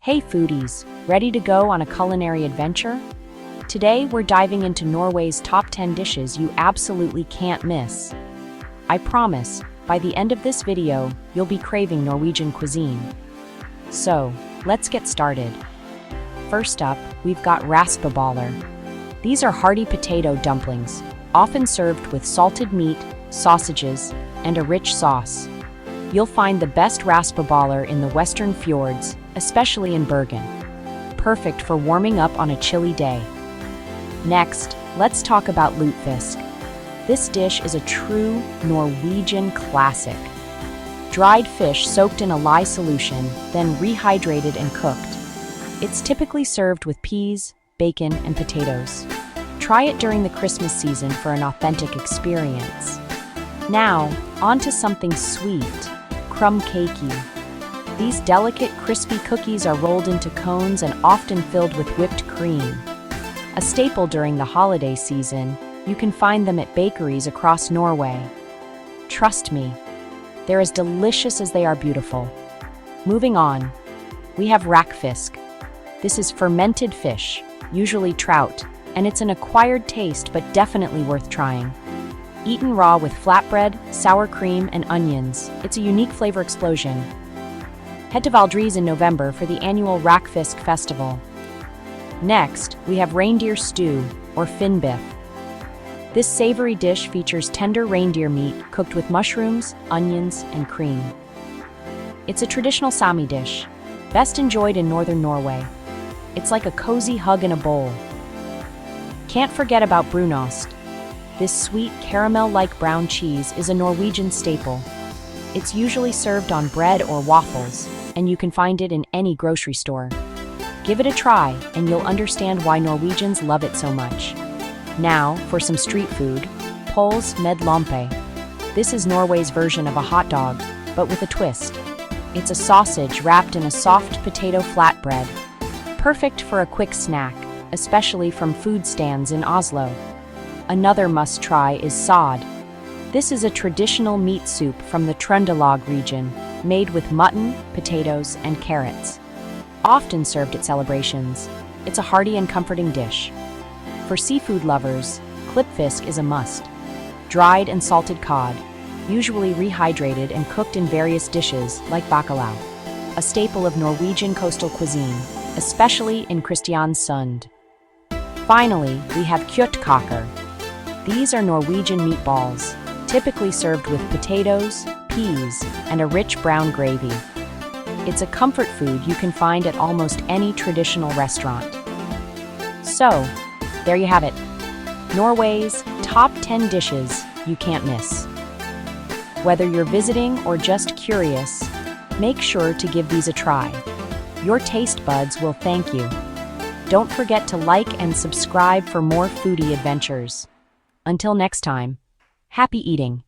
Hey foodies, ready to go on a culinary adventure? Today we're diving into Norway's top 10 dishes you absolutely can't miss. I promise, by the end of this video, you'll be craving Norwegian cuisine. So, let's get started. First up, we've got raspeballer. These are hearty potato dumplings, often served with salted meat, sausages, and a rich sauce. You'll find the best raspeballer in the western fjords, especially in Bergen. Perfect for warming up on a chilly day. Next, let's talk about lutefisk. This dish is a true Norwegian classic. Dried fish soaked in a lye solution, then rehydrated and cooked. It's typically served with peas, bacon, and potatoes. Try it during the Christmas season for an authentic experience. Now, on to something sweet, crumb cakey. These delicate, crispy cookies are rolled into cones and often filled with whipped cream. A staple during the holiday season, you can find them at bakeries across Norway. Trust me, they're as delicious as they are beautiful. Moving on, we have rakfisk. This is fermented fish, usually trout, and it's an acquired taste but definitely worth trying. Eaten raw with flatbread, sour cream, and onions, it's a unique flavor explosion. Head to Valdres in November for the annual rakfisk festival. Next, we have reindeer stew, or finnbiff. This savory dish features tender reindeer meat cooked with mushrooms, onions, and cream. It's a traditional Sami dish, best enjoyed in northern Norway. It's like a cozy hug in a bowl. Can't forget about brunost. This sweet, caramel-like brown cheese is a Norwegian staple. It's usually served on bread or waffles, and you can find it in any grocery store. Give it a try, and you'll understand why Norwegians love it so much. Now, for some street food, Pols med lompe. This is Norway's version of a hot dog, but with a twist. It's a sausage wrapped in a soft potato flatbread. Perfect for a quick snack, especially from food stands in Oslo. Another must-try is sod. This is a traditional meat soup from the Trøndelag region, made with mutton, potatoes, and carrots. Often served at celebrations, it's a hearty and comforting dish. For seafood lovers, klippfisk is a must. Dried and salted cod, usually rehydrated and cooked in various dishes like bacalao. A staple of Norwegian coastal cuisine, especially in Kristiansund. Finally, we have kjøttkaker. These are Norwegian meatballs, typically served with potatoes, peas, and a rich brown gravy. It's a comfort food you can find at almost any traditional restaurant. So, there you have it. Norway's top 10 dishes you can't miss. Whether you're visiting or just curious, make sure to give these a try. Your taste buds will thank you. Don't forget to like and subscribe for more foodie adventures. Until next time, happy eating!